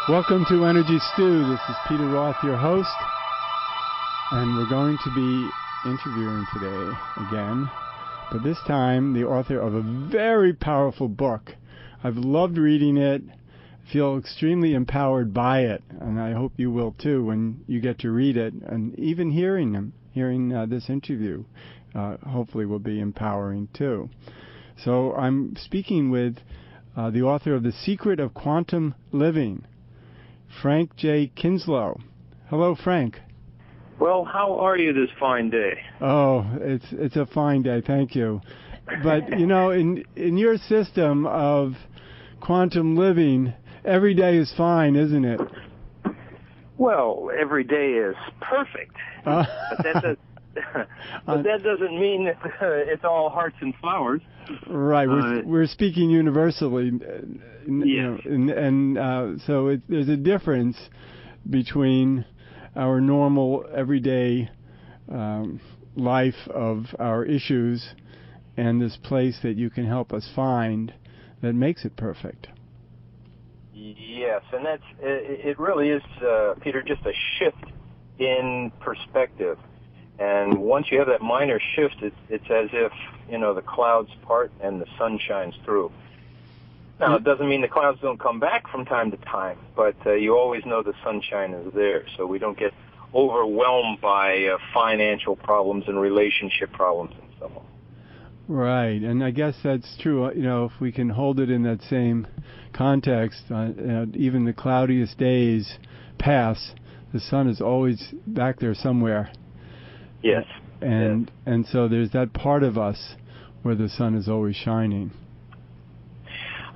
Welcome to Energy Stew. This is Peter Roth, your host, and we're going to be interviewing today again, but this time the author of a very powerful book. I've loved reading it, feel extremely empowered by it, and I hope you will too when you get to read it, and even hearing this interview hopefully will be empowering too. So I'm speaking with the author of The Secret of Quantum Living, Frank J. Kinslow. Hello, Frank. Well, how are you this fine day? Oh, it's a fine day, thank you. But, you know, in your system of quantum living, every day is fine, isn't it? Well, every day is perfect. But that doesn't mean that it's all hearts and flowers. Right, we're speaking universally. Yes. So there's a difference between our normal everyday life of our issues and this place that you can help us find that makes it perfect. Yes, and it really is, Peter, just a shift in perspective. And once you have that minor shift, it's as if, you know, the clouds part and the sun shines through. Now, it doesn't mean the clouds don't come back from time to time, but you always know the sunshine is there, so we don't get overwhelmed by financial problems and relationship problems and so on. Right, and I guess that's true. You know, if we can hold it in that same context, even the cloudiest days pass, the sun is always back there somewhere. Yes. And so there's that part of us where the sun is always shining.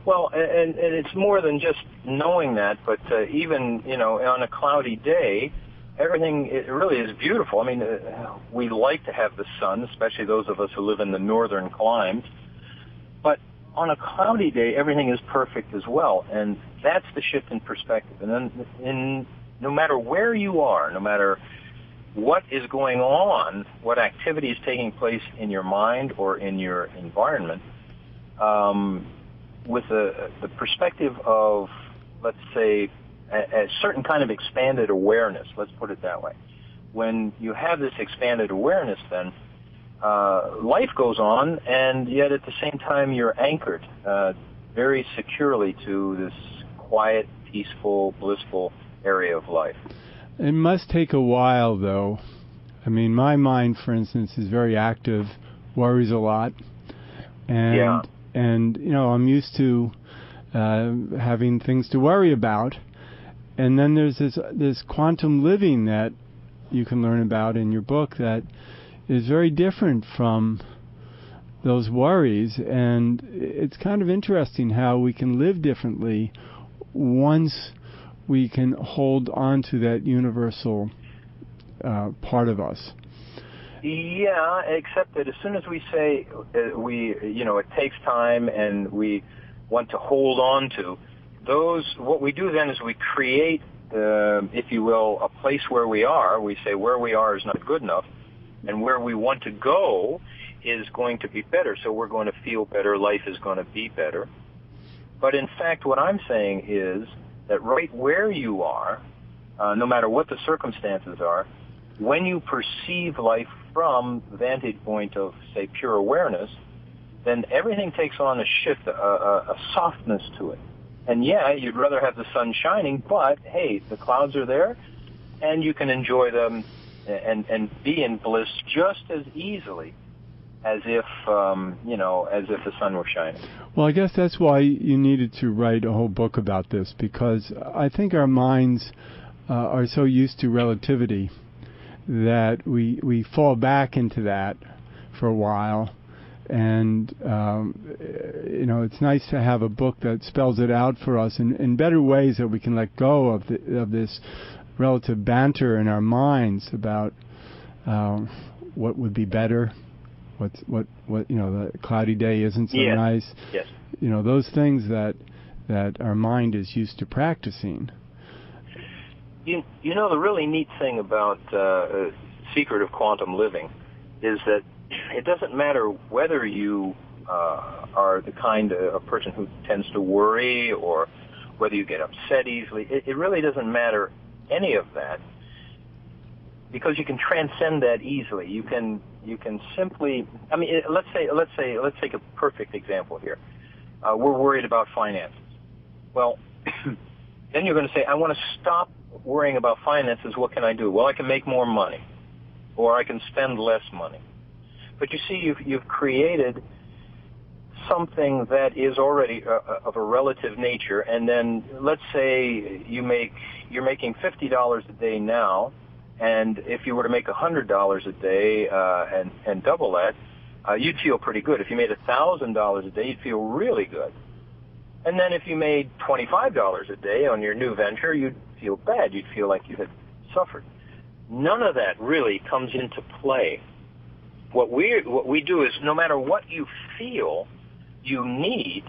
Well, and it's more than just knowing that, but even, you know, on a cloudy day, everything, it really is beautiful. I mean, we like to have the sun, especially those of us who live in the northern climes. But on a cloudy day, everything is perfect as well, and that's the shift in perspective. And then no matter where you are, no matter what is going on, what activity is taking place in your mind or in your environment, with the perspective of, let's say, a certain kind of expanded awareness, let's put it that way. When you have this expanded awareness, then life goes on, and yet at the same time you're anchored very securely to this quiet, peaceful, blissful area of life. It must take a while, though. I mean, my mind, for instance, is very active, worries a lot, and you know, I'm used to having things to worry about. And then there's this quantum living that you can learn about in your book that is very different from those worries, and it's kind of interesting how we can live differently once we can hold on to that universal part of us. Yeah, except that as soon as we say it takes time and we want to hold on to those, what we do then is we create, if you will, a place where we are. We say where we are is not good enough, and where we want to go is going to be better. So we're going to feel better. Life is going to be better. But in fact, what I'm saying is that right where you are, no matter what the circumstances are, when you perceive life from the vantage point of, say, pure awareness, then everything takes on a shift, a softness to it. And yeah, you'd rather have the sun shining, but hey, the clouds are there, and you can enjoy them and be in bliss just as easily as if the sun were shining. Well, I guess that's why you needed to write a whole book about this, because I think our minds are so used to relativity that we fall back into that for a while. And, it's nice to have a book that spells it out for us in better ways that we can let go of this relative banter in our minds about what would be better, what the cloudy day isn't so nice. Yes. Those things that our mind is used to practicing. You know, the really neat thing about Secret of Quantum Living is that it doesn't matter whether you are the kind of person who tends to worry or whether you get upset easily. It really doesn't matter any of that, because you can transcend that easily. You can simply, I mean, let's take a perfect example here. We're worried about finances. Well, then you're going to say, I want to stop worrying about finances. What can I do? Well, I can make more money, or I can spend less money. But you see, you've created something that is already of a relative nature, and then let's say you're making $50 a day now, and if you were to make $100 a day and double that, you'd feel pretty good. If you made $1,000 a day, you'd feel really good. And then if you made $25 a day on your new venture, you'd feel bad. You'd feel like you had suffered. None of that really comes into play. What we do is, no matter what you feel you need,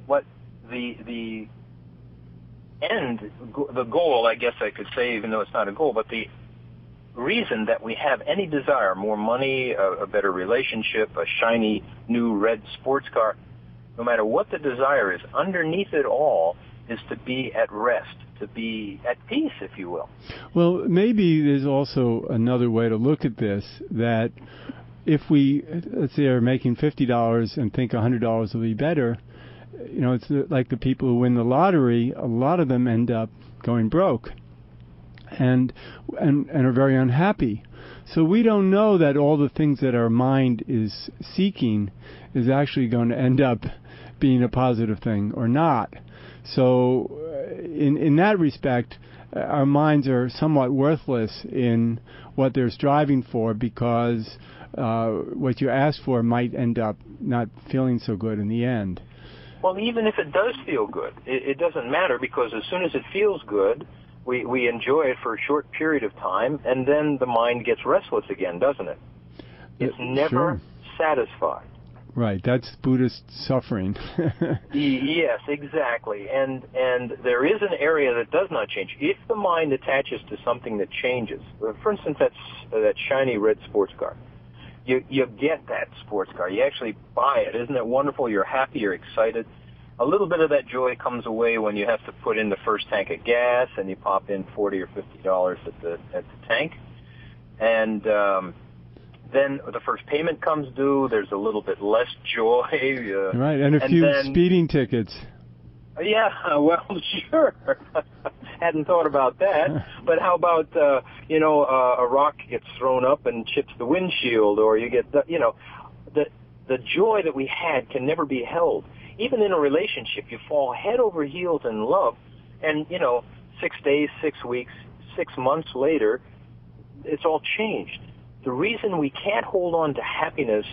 what the end, the goal, I guess I could say, even though it's not a goal, but the reason that we have any desire, more money, a better relationship, a shiny new red sports car, no matter what the desire is, underneath it all is to be at rest, to be at peace, if you will. Well, maybe there's also another way to look at this, that if we, let's say, are making $50 and think $100 will be better, it's like the people who win the lottery, a lot of them end up going broke and are very unhappy. So we don't know that all the things that our mind is seeking is actually going to end up being a positive thing or not. So in that respect, our minds are somewhat worthless in what they're striving for, because what you ask for might end up not feeling so good in the end. Well, even if it does feel good, it doesn't matter, because as soon as it feels good, we enjoy it for a short period of time, and then the mind gets restless again, doesn't it? It's never satisfied. Right, that's Buddhist suffering. Yes, exactly. And there is an area that does not change. If the mind attaches to something that changes, for instance, that shiny red sports car, you get that sports car. You actually buy it. Isn't it wonderful? You're happy, you're excited. A little bit of that joy comes away when you have to put in the first tank of gas, and you pop in $40 or $50 at the tank. And then the first payment comes due. There's a little bit less joy. Right, and a few speeding tickets. Yeah, well, sure. Hadn't thought about that. But how about, a rock gets thrown up and chips the windshield, or you get, the joy that we had can never be held. Even in a relationship, you fall head over heels in love, and, 6 days, 6 weeks, 6 months later, it's all changed. The reason we can't hold on to happiness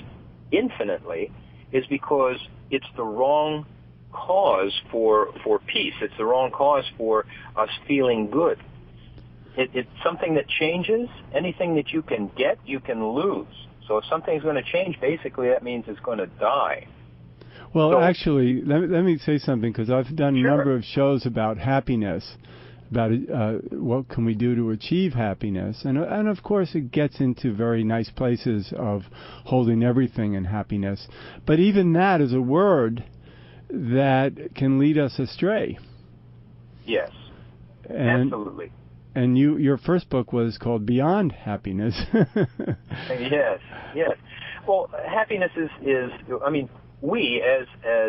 infinitely is because it's the wrong cause for peace. It's the wrong cause for us feeling good. It's something that changes. Anything that you can get, you can lose. So if something's going to change, basically that means it's going to die. Well, actually, let me say something, because I've done a number of shows about happiness, about what can we do to achieve happiness. And of course, it gets into very nice places of holding everything in happiness. But even that is a word that can lead us astray. Yes, absolutely. And your first book was called Beyond Happiness. Yes. Well, happiness is we as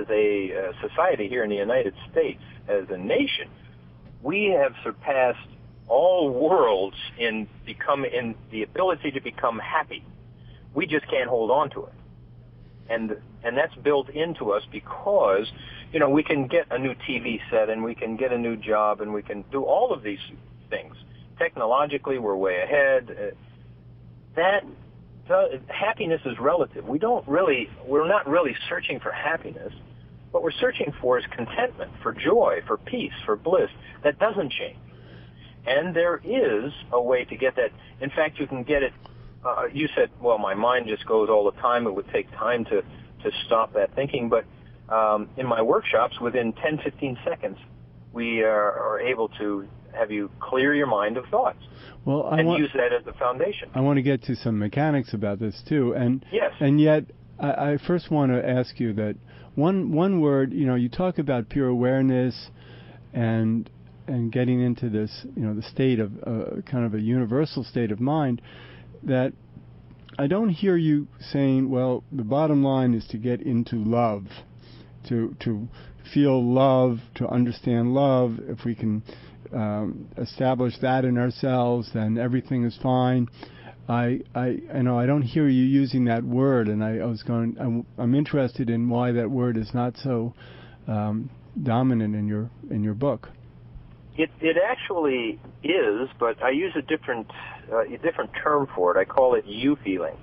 a society here in the United States, as a nation, we have surpassed all worlds in the ability to become happy. We just can't hold on to it. And that's built into us because, we can get a new TV set, and we can get a new job, and we can do all of these things. Technologically, we're way ahead. Happiness is relative. We're not really searching for happiness. What we're searching for is contentment, for joy, for peace, for bliss. That doesn't change. And there is a way to get that. In fact, you can get it. You said, well, my mind just goes all the time. It would take time to stop that thinking. But in my workshops, within 10, 15 seconds, we are able to have you clear your mind of thoughts. Well, use that as the foundation. I want to get to some mechanics about this too. And yes. And yet, I first want to ask you that one word. You talk about pure awareness, and getting into this, the state of kind of a universal state of mind, that I don't hear you saying, well, the bottom line is to get into love, to feel love, to understand love. If we can establish that in ourselves, then everything is fine. I don't hear you using that word, and I'm interested in why that word is not so dominant in your book. It actually is, but I use a different term for it. I call it you feeling,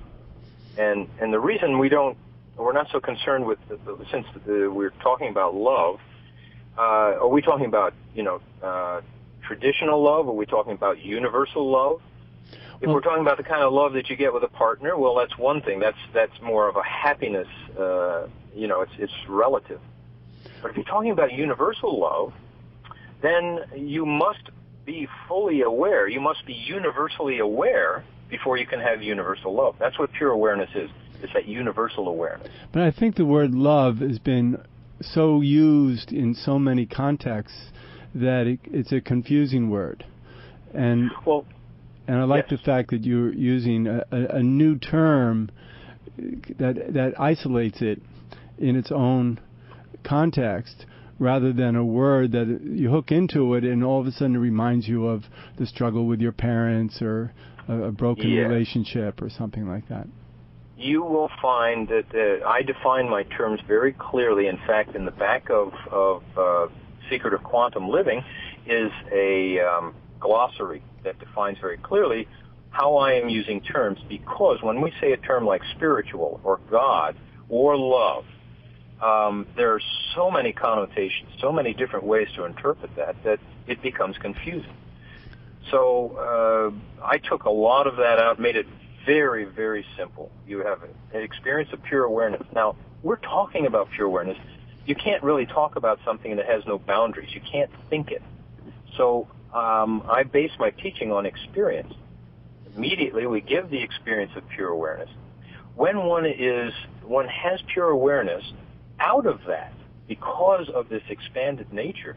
and the reason we're not so concerned with since we're talking about love. Are we talking about traditional love? Are we talking about universal love? If we're talking about the kind of love that you get with a partner, well, that's one thing. That's more of a happiness. It's relative. But if you're talking about universal love, then you must be fully aware. You must be universally aware before you can have universal love. That's what pure awareness is. It's that universal awareness. But I think the word love has been so used in so many contexts that it's a confusing word. And I like the fact that you're using a new term that isolates it in its own context, rather than a word that you hook into it and all of a sudden it reminds you of the struggle with your parents or a broken relationship or something like that. You will find that I define my terms very clearly. In fact, in the back of Secret of Quantum Living is a glossary that defines very clearly how I am using terms, because when we say a term like spiritual or God or love, there are so many connotations, so many different ways to interpret that it becomes confusing. So I took a lot of that out, made it very, very simple. You have an experience of pure awareness. Now, we're talking about pure awareness. You can't really talk about something that has no boundaries. You can't think it. So I base my teaching on experience. Immediately, we give the experience of pure awareness. When one has pure awareness, out of that, because of this expanded nature,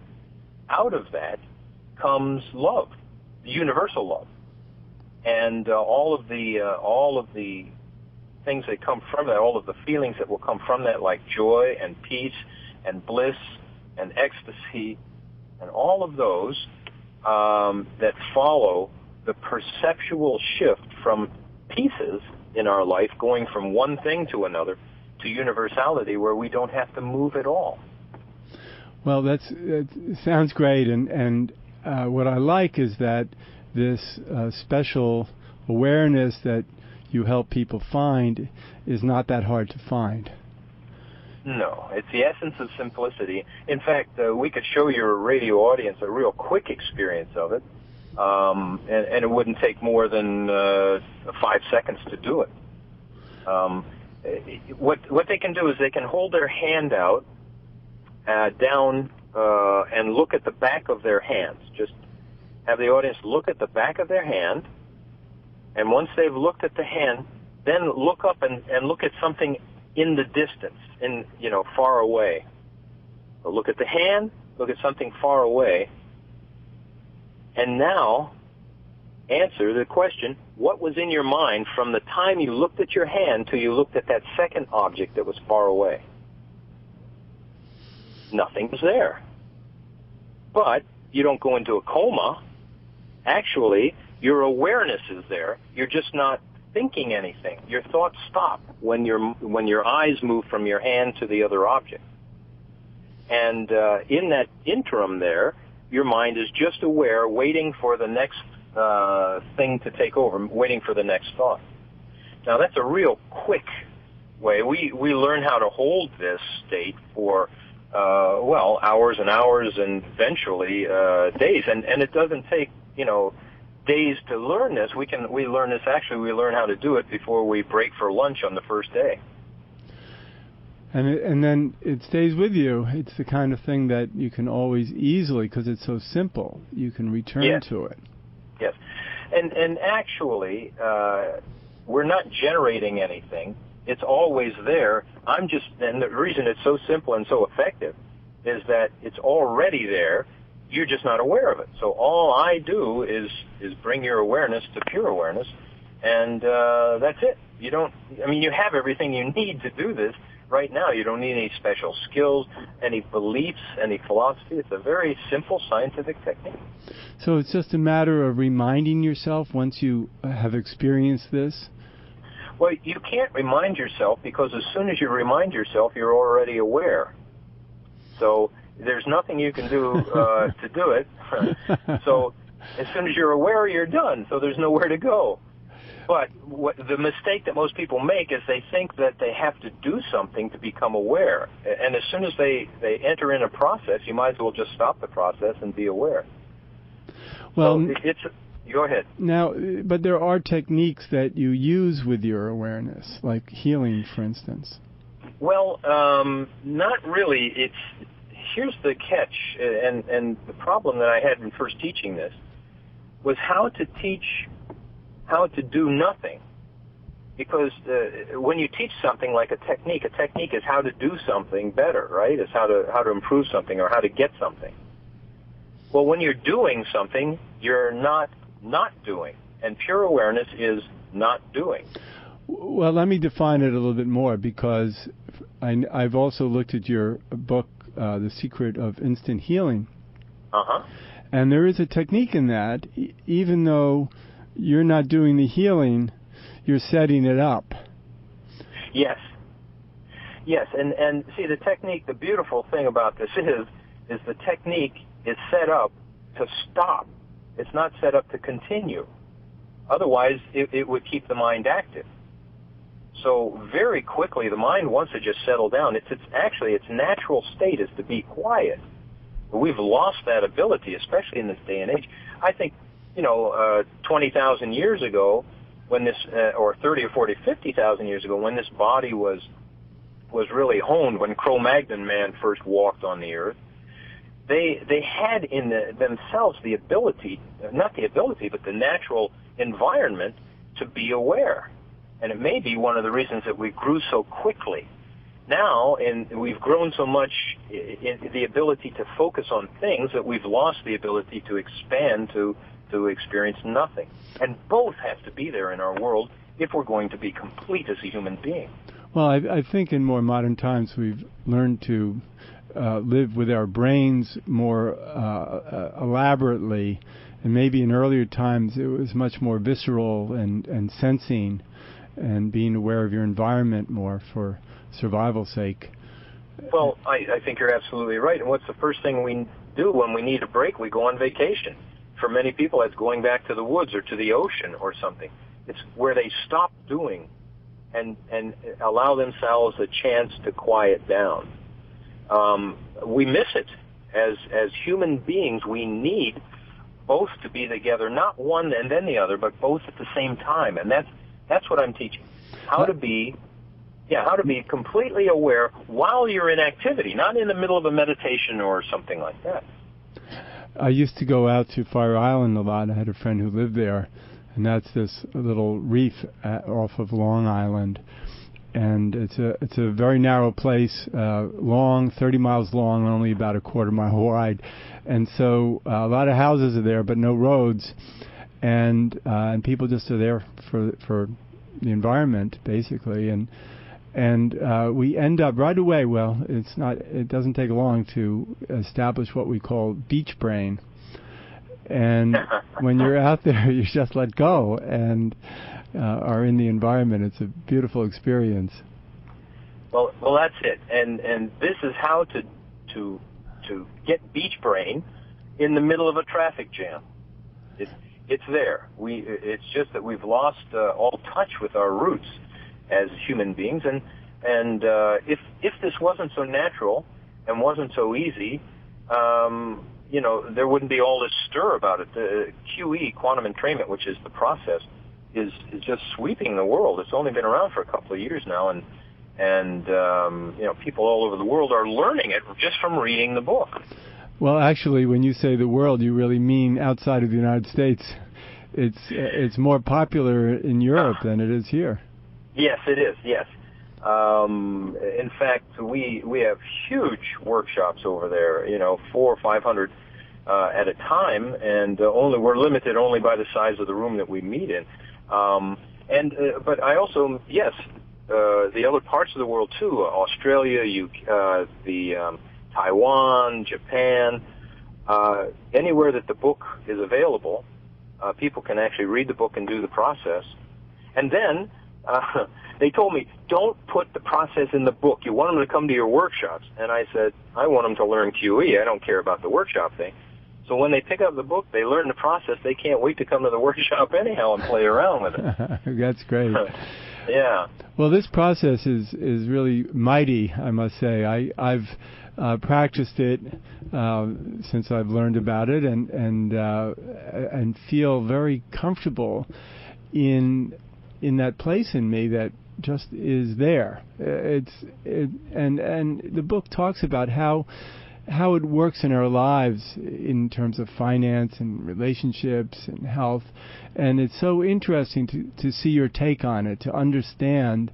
out of that comes love, the universal love, and all of the things that come from that, all of the feelings that will come from that, like joy and peace and bliss and ecstasy, and all of those that follow the perceptual shift from pieces in our life, going from one thing to another, to universality, where we don't have to move at all. Well, that sounds great, and what I like is that this special awareness that you help people find is not that hard to find. No, it's the essence of simplicity. In fact, we could show your radio audience a real quick experience of it, and it wouldn't take more than 5 seconds to do it. What they can do is they can hold their hand out down and look at the back of their hands. Just have the audience look at the back of their hand, and once they've looked at the hand, then look up and look at something in the distance, far away. So look at the hand, look at something far away, and now answer the question, what was in your mind from the time you looked at your hand till you looked at that second object that was far away? Nothing was there. But you don't go into a coma. Actually, your awareness is there. You're just not thinking anything. Your thoughts stop when your eyes move from your hand to the other object. And in that interim there, your mind is just aware, waiting for the next thing to take over, waiting for the next thought. Now, that's a real quick way. We learn how to hold this state for, hours and hours and eventually days. And it doesn't take, days to learn this. We learn how to do it before we break for lunch on the first day. And then it stays with you. It's the kind of thing that you can always easily, because it's so simple, you can return to it. Yes. And actually, we're not generating anything. It's always there. And the reason it's so simple and so effective is that it's already there. You're just not aware of it. So all I do is bring your awareness to pure awareness, and that's it. You have everything you need to do this right now. You don't need any special skills, any beliefs, any philosophy. It's a very simple scientific technique. So it's just a matter of reminding yourself once you have experienced this? Well, you can't remind yourself, because as soon as you remind yourself, you're already aware. So there's nothing you can do to do it. So as soon as you're aware, you're done. So there's nowhere to go. But the mistake that most people make is they think that they have to do something to become aware. And as soon as they enter in a process, you might as well just stop the process and be aware. Well, so go ahead. Now, but there are techniques that you use with your awareness, like healing, for instance. Well, not really. Here's the catch, and the problem that I had in first teaching this was how to teach how to do nothing. Because when you teach something like a technique is how to do something better, right? It's how to improve something or how to get something. Well, when you're doing something, you're not doing, and pure awareness is not doing. Well, let me define it a little bit more, because I've also looked at your book, The Secret of Instant Healing. Uh-huh. And there is a technique in that, even though you're not doing the healing, you're setting it up. Yes. Yes, and see, the technique, the beautiful thing about this is the technique is set up to stop. It's not set up to continue. Otherwise, it would keep the mind active. So very quickly, the mind wants to just settle down. Its natural state is to be quiet. But we've lost that ability, especially in this day and age. I think, 20,000 years ago, when this, or 30 or 40, 50,000 years ago, when this body was really honed, when Cro-Magnon man first walked on the earth, they had in themselves the ability, not the ability, but the natural environment to be aware. And it may be one of the reasons that we grew so quickly. Now, we've grown so much in the ability to focus on things that we've lost the ability to expand to experience nothing. And both have to be there in our world if we're going to be complete as a human being. Well, I think in more modern times we've learned to live with our brains more elaborately, and maybe in earlier times it was much more visceral and sensing and being aware of your environment more for survival's sake. Well, I think you're absolutely right. And what's the first thing we do when we need a break? We go on vacation. For many people, that's going back to the woods or to the ocean or something. It's where they stop doing and allow themselves a chance to quiet down. We miss it. As human beings, we need both to be together, not one and then the other, but both at the same time. And that's what I'm teaching. How to be completely aware while you're in activity, not in the middle of a meditation or something like that. I used to go out to Fire Island a lot. I had a friend who lived there, and that's this little reef off of Long Island. And it's a very narrow place, long, 30 miles long, only about a quarter mile wide. And so a lot of houses are there, but no roads. And people just are there for the environment, basically. And we end up right away. Well, it doesn't take long to establish what we call beach brain. And when you're out there, you just let go and are in the environment. It's a beautiful experience. Well, that's it. And this is how to get beach brain in the middle of a traffic jam. It's there. It's just that we've lost all touch with our roots as human beings, and if this wasn't so natural and wasn't so easy, there wouldn't be all this stir about it. The QE, quantum entrainment, which is the process, is just sweeping the world. It's only been around for a couple of years now, and people all over the world are learning it just from reading the book. Well, actually, when you say the world, you really mean outside of the United States. It's more popular in Europe than it is here. Yes, it is. Yes. In fact, we have huge workshops over there. 400 or 500 at a time, and we're limited only by the size of the room that we meet in. But I also, yes, the other parts of the world too, Australia, Taiwan, Japan, anywhere that the book is available, people can actually read the book and do the process. And then they told me, don't put the process in the book. You want them to come to your workshops. And I said, I want them to learn QE. I don't care about the workshop thing. So when they pick up the book, they learn the process. They can't wait to come to the workshop anyhow and play around with it. That's great. Yeah. Well, this process is really mighty, I must say. I've practiced it since I've learned about it, and feel very comfortable in that place in me that just is there. And the book talks about how it works in our lives in terms of finance and relationships and health. And it's so interesting to see your take on it, to understand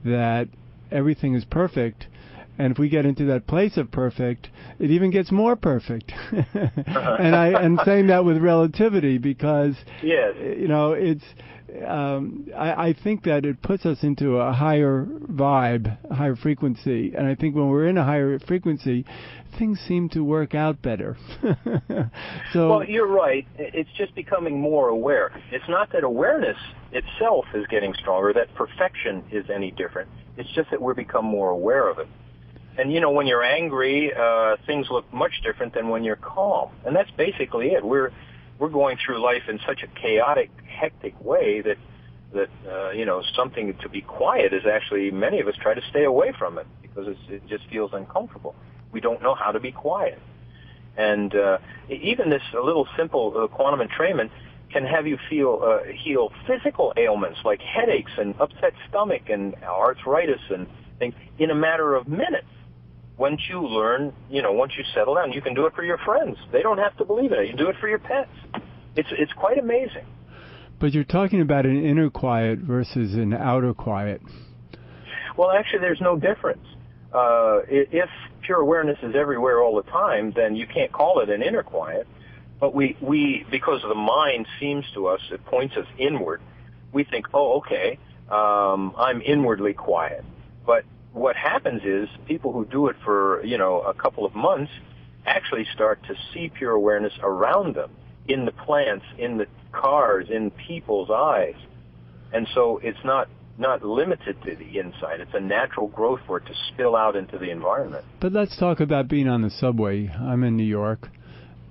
that everything is perfect. And if we get into that place of perfect, it even gets more perfect. And I'm saying that with relativity because, yes. It's, I think that it puts us into a higher vibe, a higher frequency. And I think when we're in a higher frequency, things seem to work out better. Well, you're right. It's just becoming more aware. It's not that awareness itself is getting stronger, that perfection is any different. It's just that we're become more aware of it. And, when you're angry, things look much different than when you're calm. And that's basically it. We're going through life in such a chaotic, hectic way that something to be quiet is actually, many of us try to stay away from it because it just feels uncomfortable. We don't know how to be quiet. And even this little simple quantum entrainment can have you heal physical ailments like headaches and upset stomach and arthritis and things in a matter of minutes. Once you learn, once you settle down, you can do it for your friends. They don't have to believe in it. You do it for your pets. It's quite amazing. But you're talking about an inner quiet versus an outer quiet. Well, actually, there's no difference. If pure awareness is everywhere all the time, then you can't call it an inner quiet. But we because the mind seems to us, it points us inward. We think, oh, okay, I'm inwardly quiet. But what happens is people who do it for, a couple of months actually start to see pure awareness around them, in the plants, in the cars, in people's eyes. And so it's not limited to the inside. It's a natural growth for it to spill out into the environment. But let's talk about being on the subway. I'm in New York.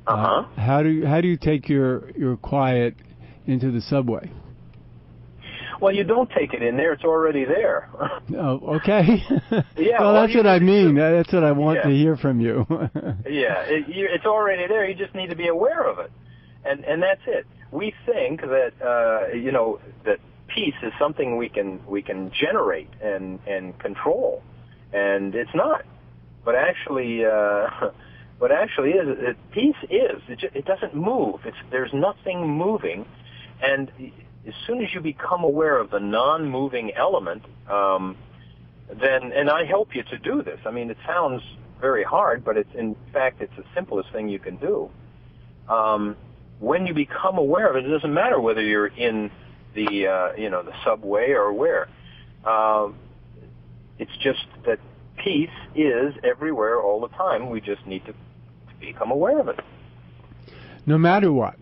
Uh-huh. How do you take your quiet into the subway? Well, you don't take it in there. It's already there. Oh, okay. Yeah. Well, that's what I mean. That's what I want to hear from you. Yeah, it's already there. You just need to be aware of it, and that's it. We think that that peace is something we can generate and control, and it's not. But actually, peace is. It doesn't move. There's nothing moving, and as soon as you become aware of the non-moving element, then, and I help you to do this. I mean, it sounds very hard, but in fact, it's the simplest thing you can do. When you become aware of it, it doesn't matter whether you're in the subway or where. It's just that peace is everywhere all the time. We just need to become aware of it. No matter what.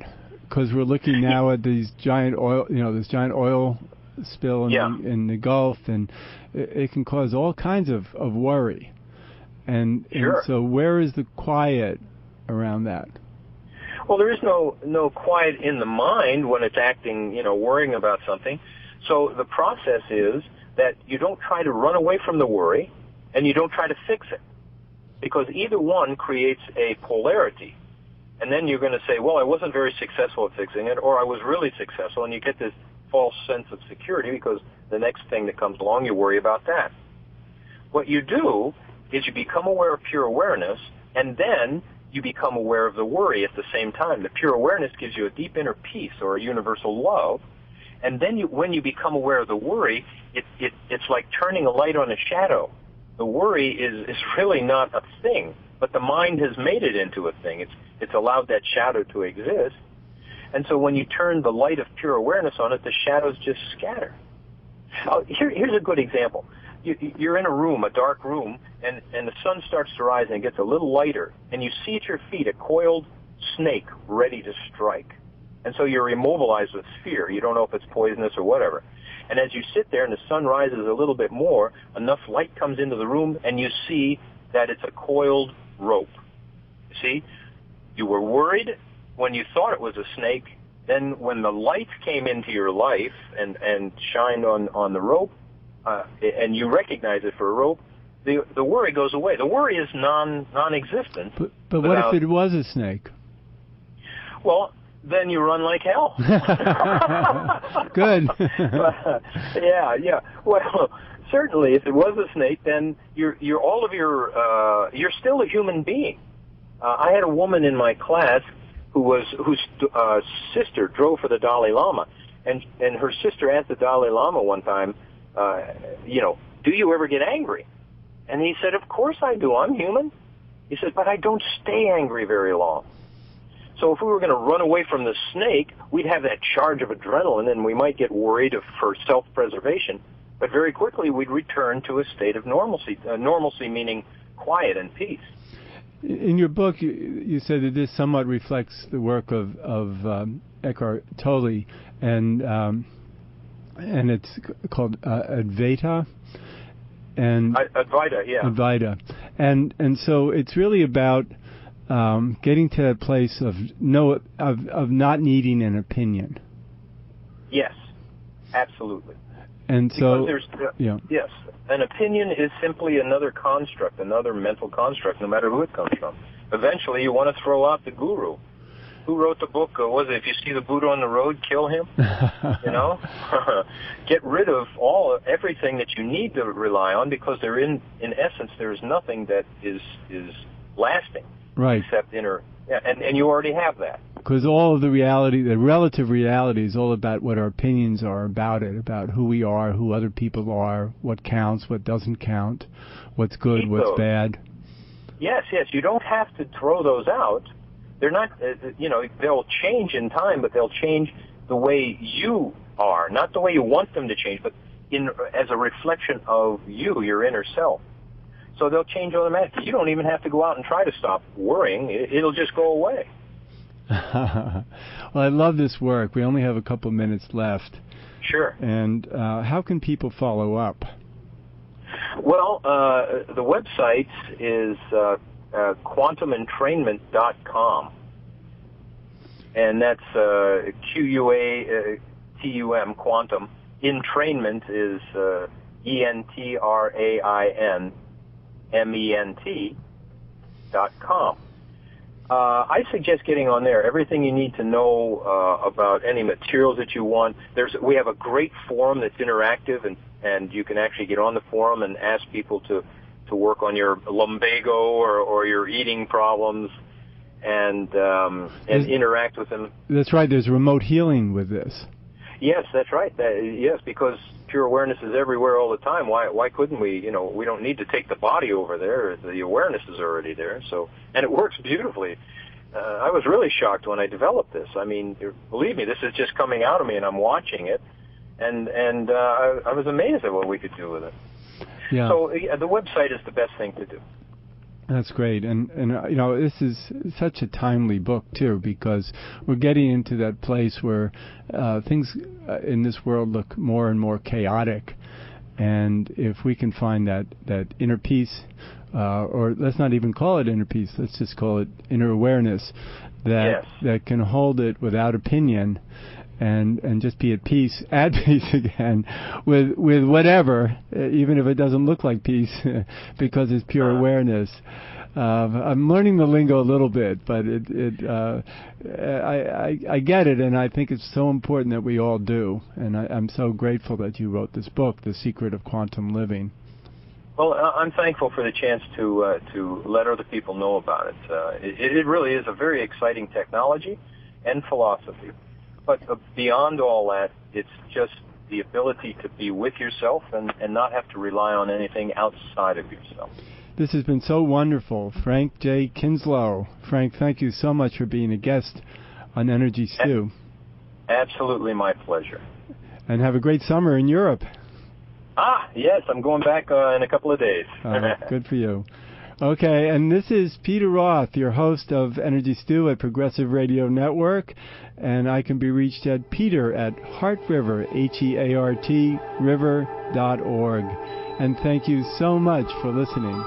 Because we're looking now at these giant oil, this giant oil spill in the Gulf, and it can cause all kinds of worry. And so where is the quiet around that? Well, there is no quiet in the mind when it's acting, worrying about something. So the process is that you don't try to run away from the worry, and you don't try to fix it, because either one creates a polarity. And then you're going to say, well, I wasn't very successful at fixing it, or I was really successful, and you get this false sense of security because the next thing that comes along, you worry about that. What you do is you become aware of pure awareness, and then you become aware of the worry at the same time. The pure awareness gives you a deep inner peace or a universal love, and then when you become aware of the worry, it's like turning a light on a shadow. The worry is really not a thing. but the mind has made it into a thing. It's allowed that shadow to exist. And so when you turn the light of pure awareness on it, the shadows just scatter. Here's a good example. You're in a room, a dark room, and the sun starts to rise and it gets a little lighter, and you see at your feet a coiled snake ready to strike. And so you're immobilized with fear. You don't know if it's poisonous or whatever. And as you sit there and the sun rises a little bit more, enough light comes into the room and you see that it's a coiled rope. See? You were worried when you thought it was a snake. Then when the light came into your life and shined on the rope, and you recognize it for a rope, the worry goes away. The worry is non-existent. But what if it was a snake? Well, then you run like hell. Good. Yeah. Well, certainly, if it was a snake, then you're still a human being. I had a woman in my class whose sister drove for the Dalai Lama, and her sister asked the Dalai Lama one time, do you ever get angry? And he said, of course I do. I'm human. He said, but I don't stay angry very long. So if we were going to run away from the snake, we'd have that charge of adrenaline, and we might get worried for self-preservation. But very quickly, we'd return to a state of normalcy. Normalcy meaning quiet and peace. In your book, you said that this somewhat reflects the work of Eckhart Tolle, and it's called Advaita. And Advaita, yeah. Advaita, and so it's really about getting to that place of not needing an opinion. Yes, absolutely. And so, yes, an opinion is simply another construct, another mental construct, no matter who it comes from. Eventually, you want to throw out the guru. Who wrote the book? Was it If You See the Buddha on the Road, Kill Him? Get rid of everything that you need to rely on, because in essence, there is nothing that is lasting. Right. Except inner, and you already have that. Because all of the relative reality is all about what our opinions are about it, about who we are, who other people are, what counts, what doesn't count, what's good, what's bad. Yes. You don't have to throw those out. They're not, they'll change in time, but they'll change the way you are, not the way you want them to change, but as a reflection of you, your inner self. So they'll change automatically. You don't even have to go out and try to stop worrying. It'll just go away. Well, I love this work. We only have a couple minutes left. Sure. And how can people follow up? Well, the website is quantumentrainment.com. And that's QUATUM, quantum. Entrainment is ENTRAINMENT.com. I suggest getting on there. Everything you need to know about any materials that you want. We have a great forum that's interactive, and you can actually get on the forum and ask people to work on your lumbago or your eating problems, and interact with them. That's right. There's remote healing with this. Yes, that's right. Yes, because pure awareness is everywhere all the time. Why couldn't we? We don't need to take the body over there. The awareness is already there. So, and it works beautifully. I was really shocked when I developed this. I mean, believe me, this is just coming out of me, and I'm watching it, and I was amazed at what we could do with it. Yeah. So the website is the best thing to do. That's great, and this is such a timely book too, because we're getting into that place where things in this world look more and more chaotic, and if we can find that inner peace, or let's not even call it inner peace, let's just call it inner awareness, that can hold it without opinion, and just be at peace again with whatever, even if it doesn't look like peace, because it's pure awareness. I'm learning the lingo a little bit, but I get it, and I think it's so important that we all do. And I'm so grateful that you wrote this book, The Secret of Quantum Living. Well, I'm thankful for the chance to let other people know about it. It really is a very exciting technology and philosophy. But beyond all that, it's just the ability to be with yourself and not have to rely on anything outside of yourself. This has been so wonderful. Frank J. Kinslow. Frank, thank you so much for being a guest on Energy Stew. Absolutely my pleasure. And have a great summer in Europe. Yes, I'm going back in a couple of days. Good for you. Okay, and this is Peter Roth, your host of Energy Stew at Progressive Radio Network, and I can be reached at peter@heartriver, HEART, river.org. And thank you so much for listening.